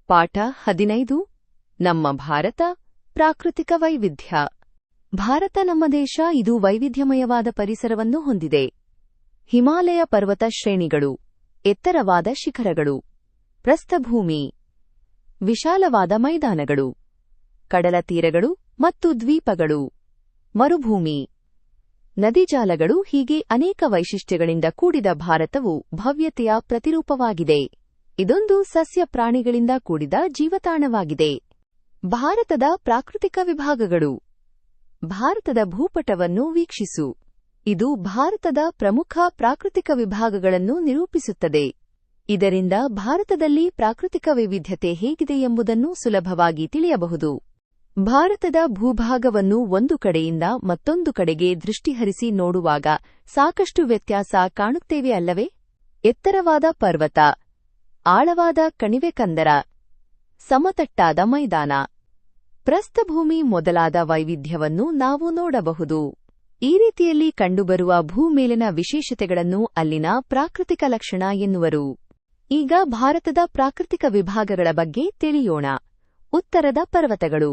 ಪಾಠ 15 ನಮ್ಮ ಭಾರತ ಪ್ರಾಕೃತಿಕ ವೈವಿಧ್ಯ. ಭಾರತ ನಮ್ಮ ದೇಶ. ಇದು ವೈವಿಧ್ಯಮಯವಾದ ಪರಿಸರವನ್ನು ಹೊಂದಿದೆ. ಹಿಮಾಲಯ ಪರ್ವತ ಶ್ರೇಣಿಗಳು, ಎತ್ತರವಾದ ಶಿಖರಗಳು, ಪ್ರಸ್ಥಭೂಮಿ, ವಿಶಾಲವಾದ ಮೈದಾನಗಳು, ಕಡಲ ತೀರಗಳು ಮತ್ತು ದ್ವೀಪಗಳು, ಮರುಭೂಮಿ, ನದಿಜಾಲಗಳು ಹೀಗೆ ಅನೇಕ ವೈಶಿಷ್ಟ್ಯಗಳಿಂದ ಕೂಡಿದ ಭಾರತವು ಭವ್ಯತೆಯ ಪ್ರತಿರೂಪವಾಗಿದೆ. ಇದೊಂದು ಸಸ್ಯ ಪ್ರಾಣಿಗಳಿಂದ ಕೂಡಿದ ಜೀವತಾಣವಾಗಿದೆ. ಭಾರತದ ಪ್ರಾಕೃತಿಕ ವಿಭಾಗಗಳು. ಭಾರತದ ಭೂಪಟವನ್ನು ವೀಕ್ಷಿಸು. ಇದು ಭಾರತದ ಪ್ರಮುಖ ಪ್ರಾಕೃತಿಕ ವಿಭಾಗಗಳನ್ನು ನಿರೂಪಿಸುತ್ತದೆ. ಇದರಿಂದ ಭಾರತದಲ್ಲಿ ಪ್ರಾಕೃತಿಕ ವೈವಿಧ್ಯತೆ ಹೇಗಿದೆ ಎಂಬುದನ್ನು ಸುಲಭವಾಗಿ ತಿಳಿಯಬಹುದು. ಭಾರತದ ಭೂಭಾಗವನ್ನು ಒಂದು ಕಡೆಯಿಂದ ಮತ್ತೊಂದು ಕಡೆಗೆ ದೃಷ್ಟಿಹರಿಸಿ ನೋಡುವಾಗ ಸಾಕಷ್ಟು ವ್ಯತ್ಯಾಸ ಕಾಣುತ್ತೇವೆ ಅಲ್ಲವೇ? ಎತ್ತರವಾದ ಪರ್ವತ, ಆಳವಾದ ಕಣಿವೆ ಕಂದರ, ಸಮತಟ್ಟಾದ ಮೈದಾನ, ಪ್ರಸ್ಥಭೂಮಿ ಮೊದಲಾದ ವೈವಿಧ್ಯವನ್ನು ನಾವು ನೋಡಬಹುದು. ಈ ರೀತಿಯಲ್ಲಿ ಕಂಡುಬರುವ ಭೂಮೇಲಿನ ವಿಶೇಷತೆಗಳನ್ನು ಅಲ್ಲಿನ ಪ್ರಾಕೃತಿಕ ಲಕ್ಷಣ ಎನ್ನುವರು. ಈಗ ಭಾರತದ ಪ್ರಾಕೃತಿಕ ವಿಭಾಗಗಳ ಬಗ್ಗೆ ತಿಳಿಯೋಣ. ಉತ್ತರದ ಪರ್ವತಗಳು.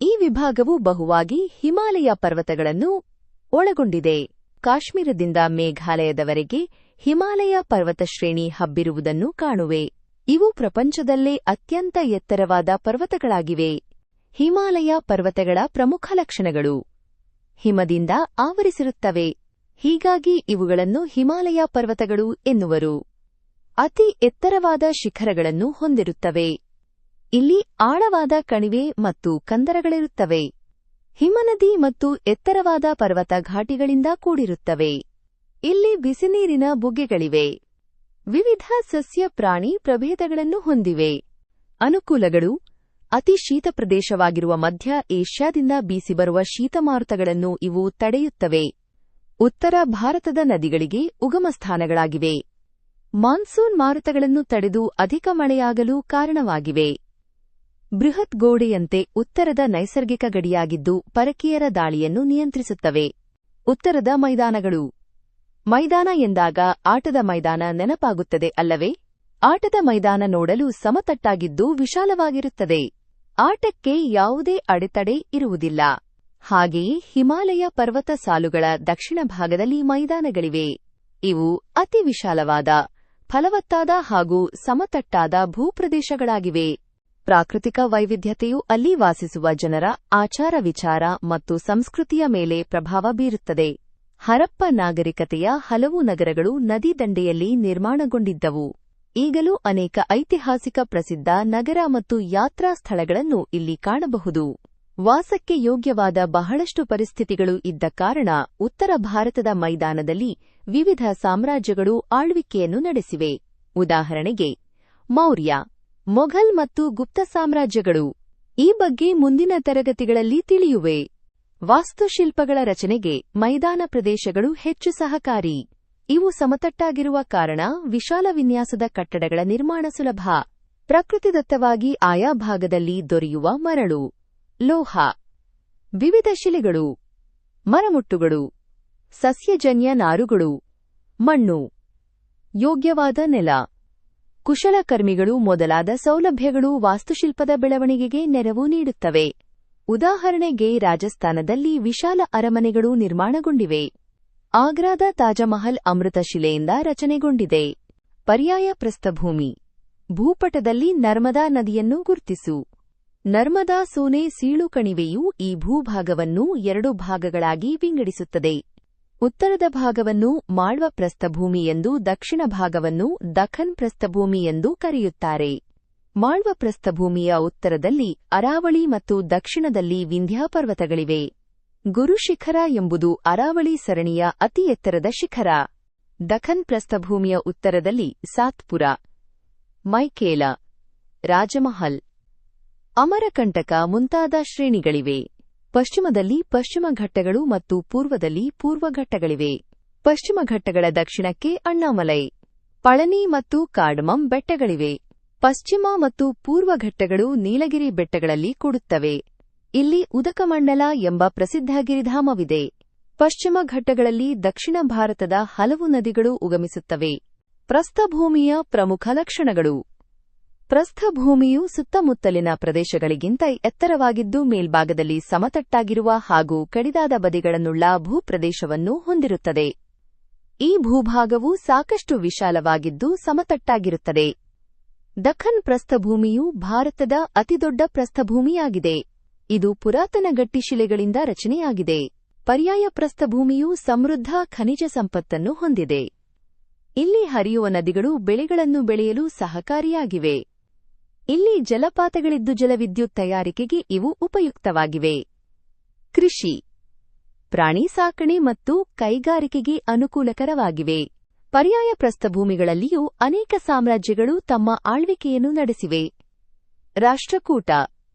ಈ ವಿಭಾಗವು ಬಹುವಾಗಿ ಹಿಮಾಲಯ ಪರ್ವತಗಳನ್ನು ಒಳಗೊಂಡಿದೆ. ಕಾಶ್ಮೀರದಿಂದ ಮೇಘಾಲಯದವರೆಗೆ ಹಿಮಾಲಯ ಪರ್ವತ ಶ್ರೇಣಿ ಹಬ್ಬಿರುವುದನ್ನು ಕಾಣುವೆ. ಇವು ಪ್ರಪಂಚದಲ್ಲೇ ಅತ್ಯಂತ ಎತ್ತರವಾದ ಪರ್ವತಗಳಾಗಿವೆ. ಹಿಮಾಲಯ ಪರ್ವತಗಳ ಪ್ರಮುಖ ಲಕ್ಷಣಗಳು: ಹಿಮದಿಂದ ಆವರಿಸಿರುತ್ತವೆ. ಹೀಗಾಗಿ ಇವುಗಳನ್ನು ಹಿಮಾಲಯ ಪರ್ವತಗಳು ಎನ್ನುವರು. ಅತಿ ಎತ್ತರವಾದ ಶಿಖರಗಳನ್ನು ಹೊಂದಿರುತ್ತವೆ. ಇಲ್ಲಿ ಆಳವಾದ ಕಣಿವೆ ಮತ್ತು ಕಂದರಗಳಿರುತ್ತವೆ. ಹಿಮನದಿ ಮತ್ತು ಎತ್ತರವಾದ ಪರ್ವತ ಘಾಟಿಗಳಿಂದ ಕೂಡಿರುತ್ತವೆ. ಇಲ್ಲಿ ಬಿಸಿನೀರಿನ ಬುಗ್ಗೆಗಳಿವೆ. ವಿವಿಧ ಸಸ್ಯ ಪ್ರಾಣಿ ಪ್ರಭೇದಗಳನ್ನು ಹೊಂದಿವೆ. ಅನುಕೂಲಗಳು: ಅತಿ ಶೀತ ಪ್ರದೇಶವಾಗಿರುವ ಮಧ್ಯ ಏಷ್ಯಾದಿಂದ ಬೀಸಿಬರುವ ಶೀತಮಾರುತಗಳನ್ನು ಇವು ತಡೆಯುತ್ತವೆ. ಉತ್ತರ ಭಾರತದ ನದಿಗಳಿಗೆ ಉಗಮಸ್ಥಾನಗಳಾಗಿವೆ. ಮಾನ್ಸೂನ್ ಮಾರುತಗಳನ್ನು ತಡೆದು ಅಧಿಕ ಮಳೆಯಾಗಲು ಕಾರಣವಾಗಿವೆ. ಬೃಹತ್ ಗೋಡೆಯಂತೆ ಉತ್ತರದ ನೈಸರ್ಗಿಕ ಗಡಿಯಾಗಿದ್ದು ಪರಕೀಯರ ದಾಳಿಯನ್ನು ನಿಯಂತ್ರಿಸುತ್ತವೆ. ಉತ್ತರದ ಮೈದಾನಗಳು. ಮೈದಾನ ಎಂದಾಗ ಆಟದ ಮೈದಾನ ನೆನಪಾಗುತ್ತದೆ ಅಲ್ಲವೇ? ಆಟದ ಮೈದಾನ ನೋಡಲು ಸಮತಟ್ಟಾಗಿದ್ದು ವಿಶಾಲವಾಗಿರುತ್ತದೆ. ಆಟಕ್ಕೆ ಯಾವುದೇ ಅಡೆತಡೆ ಇರುವುದಿಲ್ಲ. ಹಾಗೆಯೇ ಹಿಮಾಲಯ ಪರ್ವತ ಸಾಲುಗಳ ದಕ್ಷಿಣ ಭಾಗದಲ್ಲಿ ಮೈದಾನಗಳಿವೆ. ಇವು ಅತಿ ವಿಶಾಲವಾದ, ಫಲವತ್ತಾದ ಹಾಗೂ ಸಮತಟ್ಟಾದ ಭೂಪ್ರದೇಶಗಳಾಗಿವೆ. ಪ್ರಾಕೃತಿಕ ವೈವಿಧ್ಯತೆಯು ಅಲ್ಲಿ ವಾಸಿಸುವ ಜನರ ಆಚಾರ ವಿಚಾರ ಮತ್ತು ಸಂಸ್ಕೃತಿಯ ಮೇಲೆ ಪ್ರಭಾವ ಬೀರುತ್ತದೆ. ಹರಪ್ಪ ನಾಗರಿಕತೆಯ ಹಲವು ನಗರಗಳು ನದಿ ದಂಡೆಯಲ್ಲಿ ನಿರ್ಮಾಣಗೊಂಡಿದ್ದವು. ಈಗಲೂ ಅನೇಕ ಐತಿಹಾಸಿಕ ಪ್ರಸಿದ್ಧ ನಗರ ಮತ್ತು ಯಾತ್ರಾ ಸ್ಥಳಗಳನ್ನು ಇಲ್ಲಿ ಕಾಣಬಹುದು. ವಾಸಕ್ಕೆ ಯೋಗ್ಯವಾದ ಬಹಳಷ್ಟು ಪರಿಸ್ಥಿತಿಗಳು ಇದ್ದ ಕಾರಣ ಉತ್ತರ ಭಾರತದ ಮೈದಾನದಲ್ಲಿ ವಿವಿಧ ಸಾಮ್ರಾಜ್ಯಗಳು ಆಳ್ವಿಕೆಯನ್ನು ನಡೆಸಿವೆ. ಉದಾಹರಣೆಗೆ ಮೌರ್ಯ, ಮೊಘಲ್ ಮತ್ತು ಗುಪ್ತ ಸಾಮ್ರಾಜ್ಯಗಳು. ಈ ಬಗ್ಗೆ ಮುಂದಿನ ತರಗತಿಗಳಲ್ಲಿ ತಿಳಿಯುವೆ. ವಾಸ್ತುಶಿಲ್ಪಗಳ ರಚನೆಗೆ ಮೈದಾನ ಪ್ರದೇಶಗಳು ಹೆಚ್ಚು ಸಹಕಾರಿ. ಇವು ಸಮತಟ್ಟಾಗಿರುವ ಕಾರಣ ವಿಶಾಲ ವಿನ್ಯಾಸದ ಕಟ್ಟಡಗಳ ನಿರ್ಮಾಣ ಸುಲಭ. ಪ್ರಕೃತಿದತ್ತವಾಗಿ ಆಯಾ ಭಾಗದಲ್ಲಿ ದೊರೆಯುವ ಮರಳು, ಲೋಹ, ವಿವಿಧ ಶಿಲೆಗಳು, ಮರಮುಟ್ಟುಗಳು, ಸಸ್ಯಜನ್ಯ ನಾರುಗಳು, ಮಣ್ಣು, ಯೋಗ್ಯವಾದ ನೆಲ, ಕುಶಲಕರ್ಮಿಗಳು ಮೊದಲಾದ ಸೌಲಭ್ಯಗಳು ವಾಸ್ತುಶಿಲ್ಪದ ಬೆಳವಣಿಗೆಗೆ ನೆರವು ನೀಡುತ್ತವೆ. ಉದಾಹರಣೆಗೆ ರಾಜಸ್ಥಾನದಲ್ಲಿ ವಿಶಾಲ ಅರಮನೆಗಳು ನಿರ್ಮಾಣಗೊಂಡಿವೆ. ಆಗ್ರಾದ ತಾಜಮಹಲ್ ಅಮೃತಶಿಲೆಯಿಂದ ರಚನೆಗೊಂಡಿದೆ. ಪರ್ಯಾಯ ಪ್ರಸ್ಥಭೂಮಿ. ಭೂಪಟದಲ್ಲಿ ನರ್ಮದಾ ನದಿಯನ್ನು ಗುರ್ತಿಸು. ನರ್ಮದಾ ಸೋನೆ ಸೀಳು ಕಣಿವೆಯು ಈ ಭೂಭಾಗವನ್ನು 2 ಭಾಗಗಳಾಗಿ ವಿಂಗಡಿಸುತ್ತದೆ. ಉತ್ತರದ ಭಾಗವನ್ನು ಮಾಳ್ವ ಪ್ರಸ್ಥಭೂಮಿ ಎಂದು, ದಕ್ಷಿಣ ಭಾಗವನ್ನು ದಖನ್ ಪ್ರಸ್ಥಭೂಮಿ ಎಂದು ಕರೆಯುತ್ತಾರೆ. ಮಾಳ್ವ ಪ್ರಸ್ಥಭೂಮಿಯ ಉತ್ತರದಲ್ಲಿ ಅರಾವಳಿ ಮತ್ತು ದಕ್ಷಿಣದಲ್ಲಿ ವಿಂಧ್ಯ ಪರ್ವತಗಳಿವೆ. ಗುರುಶಿಖರ ಎಂಬುದು ಅರಾವಳಿ ಸರಣಿಯ ಅತಿ ಎತ್ತರದ ಶಿಖರ. ದಖನ್ ಪ್ರಸ್ಥಭೂಮಿಯ ಉತ್ತರದಲ್ಲಿ ಸಾತ್ಪುರ, ಮೈಕೇಲ, ರಾಜಮಹಲ್, ಅಮರಕಂಟಕ ಮುಂತಾದ ಶ್ರೇಣಿಗಳಿವೆ. ಪಶ್ಚಿಮದಲ್ಲಿ ಪಶ್ಚಿಮ ಘಟ್ಟಗಳು ಮತ್ತು ಪೂರ್ವದಲ್ಲಿ ಪೂರ್ವ ಘಟ್ಟಗಳಿವೆ. ಪಶ್ಚಿಮ ಘಟ್ಟಗಳ ದಕ್ಷಿಣಕ್ಕೆ ಅಣ್ಣಾಮಲೈ, ಪಳನಿ ಮತ್ತು ಕಾರ್ಡಮಮ್ ಬೆಟ್ಟಗಳಿವೆ. ಪಶ್ಚಿಮ ಮತ್ತು ಪೂರ್ವ ಘಟ್ಟಗಳು ನೀಲಗಿರಿ ಬೆಟ್ಟಗಳಲ್ಲಿ ಕೂಡುತ್ತವೆ. ಇಲ್ಲಿ ಉದಕಮಂಡಲ ಎಂಬ ಪ್ರಸಿದ್ಧ ಗಿರಿಧಾಮವಿದೆ. ಪಶ್ಚಿಮ ಘಟ್ಟಗಳಲ್ಲಿ ದಕ್ಷಿಣ ಭಾರತದ ಹಲವು ನದಿಗಳು ಉಗಮಿಸುತ್ತವೆ. ಪ್ರಸ್ಥಭೂಮಿಯ ಪ್ರಮುಖ ಲಕ್ಷಣಗಳು: ಪ್ರಸ್ಥಭೂಮಿಯು ಸುತ್ತಮುತ್ತಲಿನ ಪ್ರದೇಶಗಳಿಗಿಂತ ಎತ್ತರವಾಗಿದ್ದು ಮೇಲ್ಭಾಗದಲ್ಲಿ ಸಮತಟ್ಟಾಗಿರುವ ಹಾಗೂ ಕಡಿದಾದ ಬದಿಗಳನ್ನುಳ್ಳ ಭೂಪ್ರದೇಶವನ್ನು ಹೊಂದಿರುತ್ತದೆ. ಈ ಭೂಭಾಗವು ಸಾಕಷ್ಟು ವಿಶಾಲವಾಗಿದ್ದು ಸಮತಟ್ಟಾಗಿರುತ್ತದೆ. ದಖನ್ ಪ್ರಸ್ಥಭೂಮಿಯು ಭಾರತದ ಅತಿದೊಡ್ಡ ಪ್ರಸ್ಥಭೂಮಿಯಾಗಿದೆ. ಇದು ಪುರಾತನ ಗಟ್ಟಿಶಿಲೆಗಳಿಂದ ರಚನೆಯಾಗಿದೆ. ಪರ್ಯಾಯ ಪ್ರಸ್ಥಭೂಮಿಯು ಸಮೃದ್ಧ ಖನಿಜ ಸಂಪತ್ತನ್ನು ಹೊಂದಿದೆ. ಇಲ್ಲಿ ಹರಿಯುವ ನದಿಗಳು ಬೆಳೆಗಳನ್ನು ಬೆಳೆಯಲು ಸಹಕಾರಿಯಾಗಿವೆ. ಇಲ್ಲಿ ಜಲಪಾತಗಳಿದ್ದು ಜಲವಿದ್ಯುತ್ ತಯಾರಿಕೆಗೆ ಇವು ಉಪಯುಕ್ತವಾಗಿವೆ. ಕೃಷಿ, ಪ್ರಾಣಿ ಸಾಕಣೆ ಮತ್ತು ಕೈಗಾರಿಕೆಗೆ ಅನುಕೂಲಕರವಾಗಿವೆ. ಪರ್ಯಾಯ ಪ್ರಸ್ಥಭೂಮಿಗಳಲ್ಲಿಯೂ ಅನೇಕ ಸಾಮ್ರಾಜ್ಯಗಳು ತಮ್ಮ ಆಳ್ವಿಕೆಯನ್ನು ನಡೆಸಿವೆ. ರಾಷ್ಟ್ರಕೂಟ,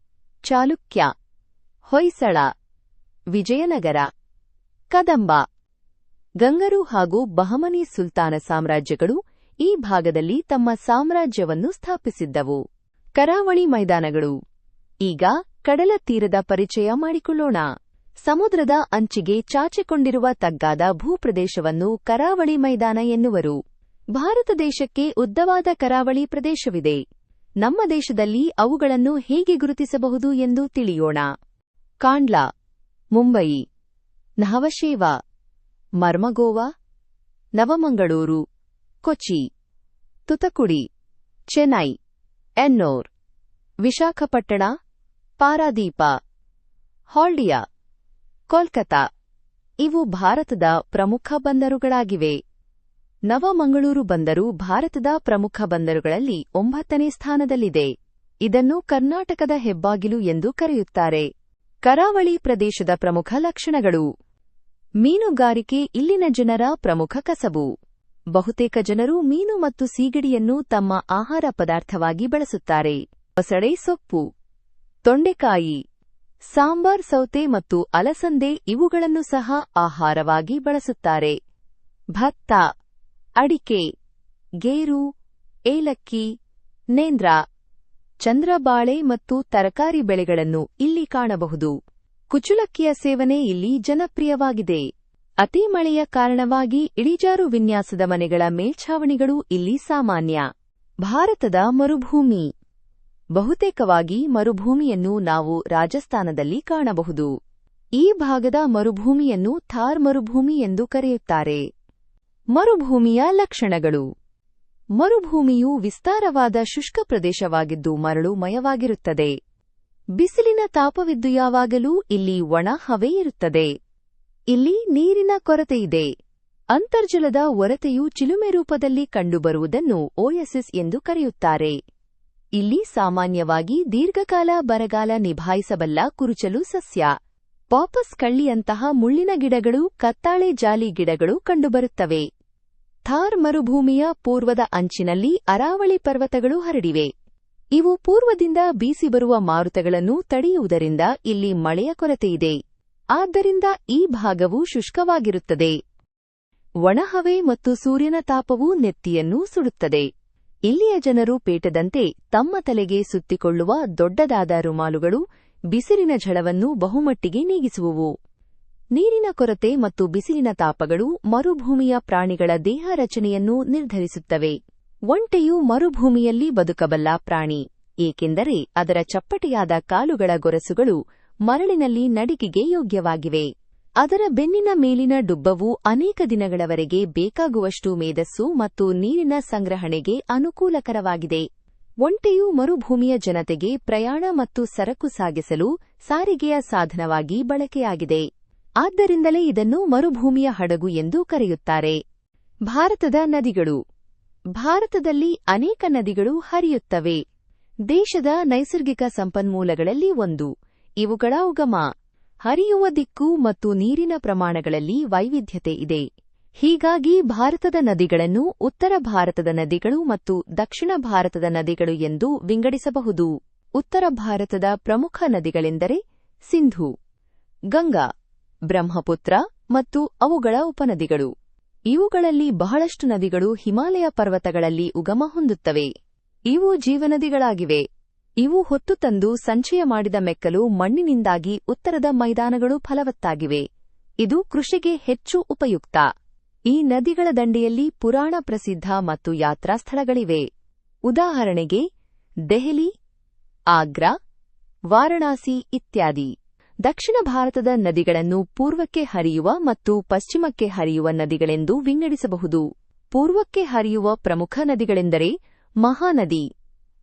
ಚಾಲುಕ್ಯ, ಹೊಯ್ಸಳ, ವಿಜಯನಗರ, ಕದಂಬ, ಗಂಗರು ಹಾಗೂ ಬಹಮನಿ ಸುಲ್ತಾನ ಸಾಮ್ರಾಜ್ಯಗಳು ಈ ಭಾಗದಲ್ಲಿ ತಮ್ಮ ಸಾಮ್ರಾಜ್ಯವನ್ನು ಸ್ಥಾಪಿಸಿದ್ದವು. ಕರಾವಳಿ ಮೈದಾನಗಳು. ಈಗ ಕಡಲ ತೀರದ ಪರಿಚಯ ಮಾಡಿಕೊಳ್ಳೋಣ. ಸಮುದ್ರದ ಅಂಚಿಗೆ ಚಾಚಿಕೊಂಡಿರುವ ತಗ್ಗಾದ ಭೂಪ್ರದೇಶವನ್ನು ಕರಾವಳಿ ಮೈದಾನ ಎನ್ನುವರು. ಭಾರತ ದೇಶಕ್ಕೆ ಉದ್ದವಾದ ಕರಾವಳಿ ಪ್ರದೇಶವಿದೆ. ನಮ್ಮ ದೇಶದಲ್ಲಿ ಅವುಗಳನ್ನು ಹೇಗೆ ಗುರುತಿಸಬಹುದು ಎಂದು ತಿಳಿಯೋಣ. ಕಾಂಡ್ಲಾ, ಮುಂಬಯಿ, ನಹವಶೇವಾ, ಮರ್ಮಗೋವಾ, ನವಮಂಗಳೂರು, ಕೊಚ್ಚಿ, ತುತಕುಡಿ, ಚೆನ್ನೈ, ಎನ್ನೋರ್, ವಿಶಾಖಪಟ್ಟಣ, ಪಾರಾದೀಪ, ಹಾಲ್ಡಿಯಾ, ಕೋಲ್ಕತಾ ಇವು ಭಾರತದ ಪ್ರಮುಖ ಬಂದರುಗಳಾಗಿವೆ. ನವಮಂಗಳೂರು ಬಂದರು ಭಾರತದ ಪ್ರಮುಖ ಬಂದರುಗಳಲ್ಲಿ 9ನೇ ಸ್ಥಾನದಲ್ಲಿದೆ. ಇದನ್ನು ಕರ್ನಾಟಕದ ಹೆಬ್ಬಾಗಿಲು ಎಂದು ಕರೆಯುತ್ತಾರೆ. ಕರಾವಳಿ ಪ್ರದೇಶದ ಪ್ರಮುಖ ಲಕ್ಷಣಗಳು. ಮೀನುಗಾರಿಕೆ ಇಲ್ಲಿನ ಜನರ ಪ್ರಮುಖ ಕಸಬು. ಬಹುತೇಕ ಜನರು ಮೀನು ಮತ್ತು ಸೀಗಡಿಯನ್ನು ತಮ್ಮ ಆಹಾರ ಪದಾರ್ಥವಾಗಿ ಬಳಸುತ್ತಾರೆ. ಬಸಳೆ ಸೊಪ್ಪು, ತೊಂಡೆಕಾಯಿ, ಸಾಂಬಾರ್ ಸೌತೆ ಮತ್ತು ಅಲಸಂದೆ ಇವುಗಳನ್ನು ಸಹ ಆಹಾರವಾಗಿ ಬಳಸುತ್ತಾರೆ. ಭತ್ತ, ಅಡಿಕೆ, ಗೇರು, ಏಲಕ್ಕಿ, ನೇಂದ್ರ, ಚಂದ್ರಬಾಳೆ ಮತ್ತು ತರಕಾರಿ ಬೆಳೆಗಳನ್ನು ಇಲ್ಲಿ ಕಾಣಬಹುದು. ಕುಚುಲಕ್ಕಿಯ ಸೇವನೆ ಇಲ್ಲಿ ಜನಪ್ರಿಯವಾಗಿದೆ. ಅತಿ ಮಳೆಯ ಕಾರಣವಾಗಿ ಇಳಿಜಾರು ವಿನ್ಯಾಸದ ಮನೆಗಳ ಮೇಲ್ಛಾವಣಿಗಳು ಇಲ್ಲಿ ಸಾಮಾನ್ಯ. ಭಾರತದ ಮರುಭೂಮಿ. ಬಹುತೇಕವಾಗಿ ಮರುಭೂಮಿಯನ್ನು ನಾವು ರಾಜಸ್ಥಾನದಲ್ಲಿ ಕಾಣಬಹುದು. ಈ ಭಾಗದ ಮರುಭೂಮಿಯನ್ನು ಥಾರ್ ಮರುಭೂಮಿ ಎಂದು ಕರೆಯುತ್ತಾರೆ. ಮರುಭೂಮಿಯ ಲಕ್ಷಣಗಳು. ಮರುಭೂಮಿಯು ವಿಸ್ತಾರವಾದ ಶುಷ್ಕ ಪ್ರದೇಶವಾಗಿದ್ದು ಮರಳುಮಯವಾಗಿರುತ್ತದೆ. ಬಿಸಿಲಿನ ತಾಪವಿದ್ದು ಯಾವಾಗಲೂ ಇಲ್ಲಿ ಒಣ ಹವೆ ಇರುತ್ತದೆ. ಇಲ್ಲಿ ನೀರಿನ ಕೊರತೆಯಿದೆ. ಅಂತರ್ಜಲದ ಒರತೆಯು ಚಿಲುಮೆ ರೂಪದಲ್ಲಿ ಕಂಡುಬರುವುದನ್ನು ಓಯಸಿಸ್ ಎಂದು ಕರೆಯುತ್ತಾರೆ. ಇಲ್ಲಿ ಸಾಮಾನ್ಯವಾಗಿ ದೀರ್ಘಕಾಲ ಬರಗಾಲ ನಿಭಾಯಿಸಬಲ್ಲ ಕುರುಚಲು ಸಸ್ಯ, ಪಾಪಸ್ ಕಳ್ಳಿಯಂತಹ ಮುಳ್ಳಿನ ಗಿಡಗಳು, ಕತ್ತಾಳೆ ಜಾಲಿ ಗಿಡಗಳು ಕಂಡುಬರುತ್ತವೆ. ಥಾರ್ ಮರುಭೂಮಿಯ ಪೂರ್ವದ ಅಂಚಿನಲ್ಲಿ ಅರಾವಳಿ ಪರ್ವತಗಳು ಹರಡಿವೆ. ಇವು ಪೂರ್ವದಿಂದ ಬೀಸಿಬರುವ ಮಾರುತಗಳನ್ನು ತಡೆಯುವುದರಿಂದ ಇಲ್ಲಿ ಮಳೆಯ ಕೊರತೆಯಿದೆ. ಆದ್ದರಿಂದ ಈ ಭಾಗವು ಶುಷ್ಕವಾಗಿರುತ್ತದೆ. ಒಣಹವೆ ಮತ್ತು ಸೂರ್ಯನ ತಾಪವು ನೆತ್ತಿಯನ್ನು ಸುಡುತ್ತದೆ. ಇಲ್ಲಿಯ ಜನರು ಪೇಟದಂತೆ ತಮ್ಮ ತಲೆಗೆ ಸುತ್ತಿಕೊಳ್ಳುವ ದೊಡ್ಡದಾದ ರುಮಾಲುಗಳು ಬಿಸಿಲಿನ ಝಳವನ್ನು ಬಹುಮಟ್ಟಿಗೆ ನೀಗಿಸುವುವು. ನೀರಿನ ಕೊರತೆ ಮತ್ತು ಬಿಸಿಲಿನ ತಾಪಗಳು ಮರುಭೂಮಿಯ ಪ್ರಾಣಿಗಳ ದೇಹ ರಚನೆಯನ್ನು ನಿರ್ಧರಿಸುತ್ತವೆ. ಒಂಟೆಯು ಮರುಭೂಮಿಯಲ್ಲಿ ಬದುಕಬಲ್ಲ ಪ್ರಾಣಿ, ಏಕೆಂದರೆ ಅದರ ಚಪ್ಪಟೆಯಾದ ಕಾಲುಗಳ ಗೊರಸುಗಳು ಮರಳಿನಲ್ಲಿ ನಡಿಗೆಗೆ ಯೋಗ್ಯವಾಗಿವೆ. ಅದರ ಬೆನ್ನಿನ ಮೇಲಿನ ಡುಬ್ಬವು ಅನೇಕ ದಿನಗಳವರೆಗೆ ಬೇಕಾಗುವಷ್ಟು ಮೇದಸ್ಸು ಮತ್ತು ನೀರಿನ ಸಂಗ್ರಹಣೆಗೆ ಅನುಕೂಲಕರವಾಗಿದೆ. ಒಂಟೆಯು ಮರುಭೂಮಿಯ ಜನತೆಗೆ ಪ್ರಯಾಣ ಮತ್ತು ಸರಕು ಸಾಗಿಸಲು ಸಾರಿಗೆಯ ಸಾಧನವಾಗಿ ಬಳಕೆಯಾಗಿದೆ. ಆದ್ದರಿಂದಲೇ ಇದನ್ನು ಮರುಭೂಮಿಯ ಹಡಗು ಎಂದು ಕರೆಯುತ್ತಾರೆ. ಭಾರತದ ನದಿಗಳು. ಭಾರತದಲ್ಲಿ ಅನೇಕ ನದಿಗಳು ಹರಿಯುತ್ತವೆ. ದೇಶದ ನೈಸರ್ಗಿಕ ಸಂಪನ್ಮೂಲಗಳಲ್ಲಿ ಒಂದು. ಇವುಗಳ ಉಗಮ, ಹರಿಯುವ ದಿಕ್ಕು ಮತ್ತು ನೀರಿನ ಪ್ರಮಾಣಗಳಲ್ಲಿ ವೈವಿಧ್ಯತೆ ಇದೆ. ಹೀಗಾಗಿ ಭಾರತದ ನದಿಗಳನ್ನು ಉತ್ತರ ಭಾರತದ ನದಿಗಳು ಮತ್ತು ದಕ್ಷಿಣ ಭಾರತದ ನದಿಗಳು ಎಂದು ವಿಂಗಡಿಸಬಹುದು. ಉತ್ತರ ಭಾರತದ ಪ್ರಮುಖ ನದಿಗಳೆಂದರೆ ಸಿಂಧು, ಗಂಗಾ, ಬ್ರಹ್ಮಪುತ್ರ ಮತ್ತು ಅವುಗಳ ಉಪನದಿಗಳು. ಇವುಗಳಲ್ಲಿ ಬಹಳಷ್ಟು ನದಿಗಳು ಹಿಮಾಲಯ ಪರ್ವತಗಳಲ್ಲಿ ಉಗಮ ಹೊಂದುತ್ತವೆ. ಇವು ಜೀವನದಿಗಳಾಗಿವೆ. ಇವು ಹೊತ್ತು ತಂದು ಸಂಚಯ ಮಾಡಿದ ಮೆಕ್ಕಲು ಮಣ್ಣಿನಿಂದಾಗಿ ಉತ್ತರದ ಮೈದಾನಗಳು ಫಲವತ್ತಾಗಿವೆ. ಇದು ಕೃಷಿಗೆ ಹೆಚ್ಚು ಉಪಯುಕ್ತ. ಈ ನದಿಗಳ ದಂಡೆಯಲ್ಲಿ ಪುರಾಣ ಪ್ರಸಿದ್ಧ ಮತ್ತು ಯಾತ್ರಾ ಸ್ಥಳಗಳಿವೆ. ಉದಾಹರಣೆಗೆ ದೆಹಲಿ, ಆಗ್ರಾ, ವಾರಣಾಸಿ ಇತ್ಯಾದಿ. ದಕ್ಷಿಣ ಭಾರತದ ನದಿಗಳನ್ನು ಪೂರ್ವಕ್ಕೆ ಹರಿಯುವ ಮತ್ತು ಪಶ್ಚಿಮಕ್ಕೆ ಹರಿಯುವ ನದಿಗಳೆಂದು ವಿಂಗಡಿಸಬಹುದು. ಪೂರ್ವಕ್ಕೆ ಹರಿಯುವ ಪ್ರಮುಖ ನದಿಗಳೆಂದರೆ ಮಹಾನದಿ,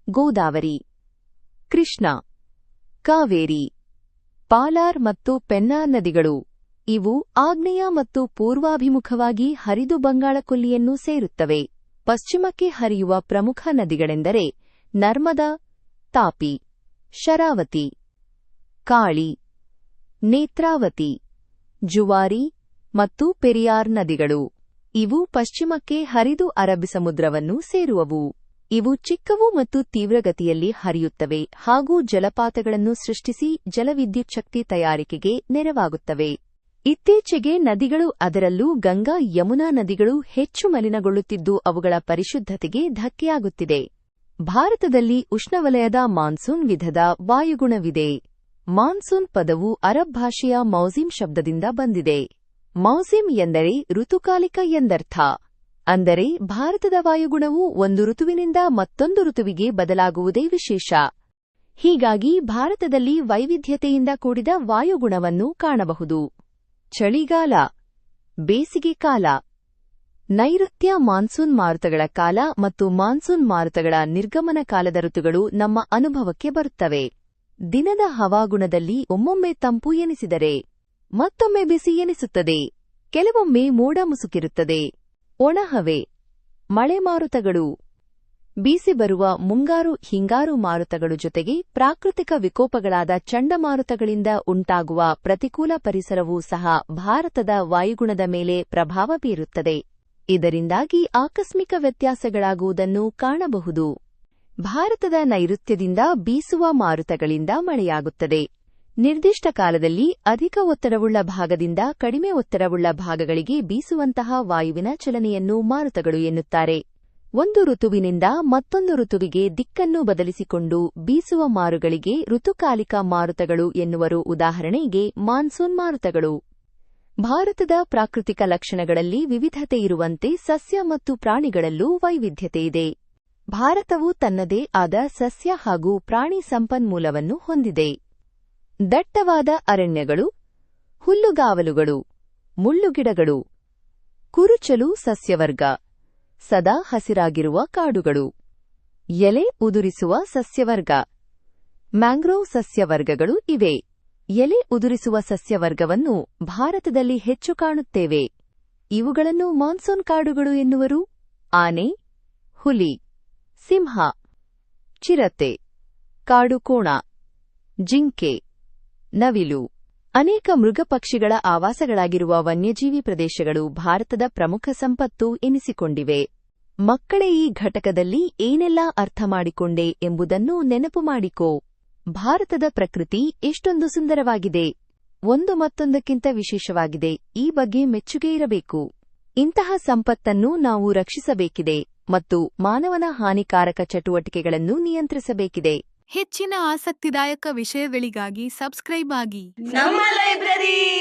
ಗೋದಾವರಿ, ಕೃಷ್ಣ, ಕಾವೇರಿ, ಪಾಲಾರ್ ಮತ್ತು ಪೆನ್ನಾರ್ ನದಿಗಳು. ಇವು ಆಗ್ನೇಯ ಮತ್ತು ಪೂರ್ವಾಭಿಮುಖವಾಗಿ ಹರಿದು ಬಂಗಾಳಕೊಲ್ಲಿಯನ್ನು ಸೇರುತ್ತವೆ. ಪಶ್ಚಿಮಕ್ಕೆ ಹರಿಯುವ ಪ್ರಮುಖ ನದಿಗಳೆಂದರೆ ನರ್ಮದಾ, ತಾಪಿ, ಶರಾವತಿ, ಕಾಳಿ, ನೇತ್ರಾವತಿ, ಜುವಾರಿ ಮತ್ತು ಪೆರಿಯಾರ್ ನದಿಗಳು. ಇವು ಪಶ್ಚಿಮಕ್ಕೆ ಹರಿದು ಅರಬ್ಬಿ ಸಮುದ್ರವನ್ನು ಸೇರುವವು. ಇವು ಚಿಕ್ಕವು ಮತ್ತು ತೀವ್ರಗತಿಯಲ್ಲಿ ಹರಿಯುತ್ತವೆ ಹಾಗೂ ಜಲಪಾತಗಳನ್ನು ಸೃಷ್ಟಿಸಿ ಜಲವಿದ್ಯುತ್ ಶಕ್ತಿ ತಯಾರಿಕೆಗೆ ನೆರವಾಗುತ್ತವೆ. ಇತ್ತೀಚೆಗೆ ನದಿಗಳು, ಅದರಲ್ಲೂ ಗಂಗಾ ಯಮುನಾ ನದಿಗಳು ಹೆಚ್ಚು ಮಲಿನಗೊಳ್ಳುತ್ತಿದ್ದು ಅವುಗಳ ಪರಿಶುದ್ಧತೆಗೆ ಧಕ್ಕೆಯಾಗುತ್ತಿದೆ. ಭಾರತದಲ್ಲಿ ಉಷ್ಣವಲಯದ ಮಾನ್ಸೂನ್ ವಿಧದ ವಾಯುಗುಣವಿದೆ. ಮಾನ್ಸೂನ್ ಪದವು ಅರಬ್ ಭಾಷೆಯ ಮೌಸಿಮ್ ಶಬ್ದದಿಂದ ಬಂದಿದೆ. ಮೌಸಿಮ್ ಎಂದರೆ ಋತುಕಾಲಿಕ ಎಂದರ್ಥ. ಅಂದರೆ ಭಾರತದ ವಾಯುಗುಣವು ಒಂದು ಋತುವಿನಿಂದ ಮತ್ತೊಂದು ಋತುವಿಗೆ ಬದಲಾಗುವುದೇ ವಿಶೇಷ. ಹೀಗಾಗಿ ಭಾರತದಲ್ಲಿ ವೈವಿಧ್ಯತೆಯಿಂದ ಕೂಡಿದ ವಾಯುಗುಣವನ್ನು ಕಾಣಬಹುದು. ಚಳಿಗಾಲ, ಬೇಸಿಗೆ ಕಾಲ, ನೈಋತ್ಯ ಮಾನ್ಸೂನ್ ಮಾರುತಗಳ ಕಾಲ ಮತ್ತು ಮಾನ್ಸೂನ್ ಮಾರುತಗಳ ನಿರ್ಗಮನ ಕಾಲದ ಋತುಗಳು ನಮ್ಮ ಅನುಭವಕ್ಕೆ ಬರುತ್ತವೆ. ದಿನದ ಹವಾಗುಣದಲ್ಲಿ ಒಮ್ಮೊಮ್ಮೆ ತಂಪು ಎನಿಸಿದರೆ ಮತ್ತೊಮ್ಮೆ ಬಿಸಿ ಎನಿಸುತ್ತದೆ. ಕೆಲವೊಮ್ಮೆ ಮೋಡ ಮುಸುಕಿರುತ್ತದೆ. ಒಣಹವೆ, ಮಳೆ ಮಾರುತಗಳು, ಬೀಸಿ ಬರುವ ಮುಂಗಾರು ಹಿಂಗಾರು ಮಾರುತಗಳು ಜೊತೆಗೆ ಪ್ರಾಕೃತಿಕ ವಿಕೋಪಗಳಾದ ಚಂಡಮಾರುತಗಳಿಂದ ಉಂಟಾಗುವ ಪ್ರತಿಕೂಲ ಪರಿಸರವೂ ಸಹ ಭಾರತದ ವಾಯುಗುಣದ ಮೇಲೆ ಪ್ರಭಾವ ಬೀರುತ್ತದೆ. ಇದರಿಂದಾಗಿ ಆಕಸ್ಮಿಕ ವ್ಯತ್ಯಾಸಗಳಾಗುವುದನ್ನು ಕಾಣಬಹುದು. ಭಾರತದ ನೈಋತ್ಯದಿಂದ ಬೀಸುವ ಮಾರುತಗಳಿಂದ ಮಳೆಯಾಗುತ್ತದೆ. ನಿರ್ದಿಷ್ಟ ಕಾಲದಲ್ಲಿ ಅಧಿಕ ಒತ್ತಡವುಳ್ಳ ಭಾಗದಿಂದ ಕಡಿಮೆ ಒತ್ತಡವುಳ್ಳ ಭಾಗಗಳಿಗೆ ಬೀಸುವಂತಹ ವಾಯುವಿನ ಚಲನೆಯನ್ನು ಮಾರುತಗಳು ಎನ್ನುತ್ತಾರೆ. ಒಂದು ಋತುವಿನಿಂದ ಮತ್ತೊಂದು ಋತುವಿಗೆ ದಿಕ್ಕನ್ನು ಬದಲಿಸಿಕೊಂಡು ಬೀಸುವ ಮಾರುಗಳಿಗೆ ಋತುಕಾಲಿಕ ಮಾರುತಗಳು ಎನ್ನುವರು. ಉದಾಹರಣೆಗೆ ಮಾನ್ಸೂನ್ ಮಾರುತಗಳು. ಭಾರತದ ಪ್ರಾಕೃತಿಕ ಲಕ್ಷಣಗಳಲ್ಲಿ ವಿವಿಧತೆಯಿರುವಂತೆ ಸಸ್ಯ ಮತ್ತು ಪ್ರಾಣಿಗಳಲ್ಲೂ ವೈವಿಧ್ಯತೆಯಿದೆ. ಭಾರತವು ತನ್ನದೇ ಆದ ಸಸ್ಯ ಹಾಗೂ ಪ್ರಾಣಿ ಸಂಪನ್ಮೂಲವನ್ನು ಹೊಂದಿದೆ. ದಟ್ಟವಾದ ಅರಣ್ಯಗಳು, ಹುಲ್ಲುಗಾವಲುಗಳು, ಮುಳ್ಳುಗಿಡಗಳು, ಕುರುಚಲು ಸಸ್ಯವರ್ಗ, ಸದಾ ಹಸಿರಾಗಿರುವ ಕಾಡುಗಳು, ಎಲೆ ಉದುರಿಸುವ ಸಸ್ಯವರ್ಗ, ಮ್ಯಾಂಗ್ರೋವ್ ಸಸ್ಯವರ್ಗಗಳು ಇವೆ. ಎಲೆ ಉದುರಿಸುವ ಸಸ್ಯವರ್ಗವನ್ನು ಭಾರತದಲ್ಲಿ ಹೆಚ್ಚು ಕಾಣುತ್ತೇವೆ. ಇವುಗಳನ್ನು ಮಾನ್ಸೂನ್ ಕಾಡುಗಳು ಎನ್ನುವರು. ಆನೆ, ಹುಲಿ, ಸಿಂಹ, ಚಿರತೆ, ಕಾಡುಕೋಣ, ಜಿಂಕೆ, ನವಿಲು, ಅನೇಕ ಮೃಗಪಕ್ಷಿಗಳ ಆವಾಸಗಳಾಗಿರುವ ವನ್ಯಜೀವಿ ಪ್ರದೇಶಗಳು ಭಾರತದ ಪ್ರಮುಖ ಸಂಪತ್ತು ಎನಿಸಿಕೊಂಡಿವೆ. ಮಕ್ಕಳೇ, ಈ ಘಟಕದಲ್ಲಿ ಏನೆಲ್ಲಾ ಅರ್ಥ ಮಾಡಿಕೊಂಡೆ ಎಂಬುದನ್ನು ನೆನಪು ಮಾಡಿಕೋ. ಭಾರತದ ಪ್ರಕೃತಿ ಎಷ್ಟೊಂದು ಸುಂದರವಾಗಿದೆ, ಒಂದು ಮತ್ತೊಂದಕ್ಕಿಂತ ವಿಶೇಷವಾಗಿದೆ. ಈ ಬಗ್ಗೆ ಮೆಚ್ಚುಗೆ ಇರಬೇಕು. ಇಂತಹ ಸಂಪತ್ತನ್ನು ನಾವು ರಕ್ಷಿಸಬೇಕಿದೆ ಮತ್ತು ಮಾನವನ ಹಾನಿಕಾರಕ ಚಟುವಟಿಕೆಗಳನ್ನು ನಿಯಂತ್ರಿಸಬೇಕಿದೆ. ಹೆಚ್ಚಿನ ಆಸಕ್ತಿದಾಯಕ ವಿಷಯಗಳಿಗಾಗಿ ಸಬ್ಸ್ಕ್ರೈಬ್ ಆಗಿ ನಮ್ಮ ಲೈಬ್ರರಿ.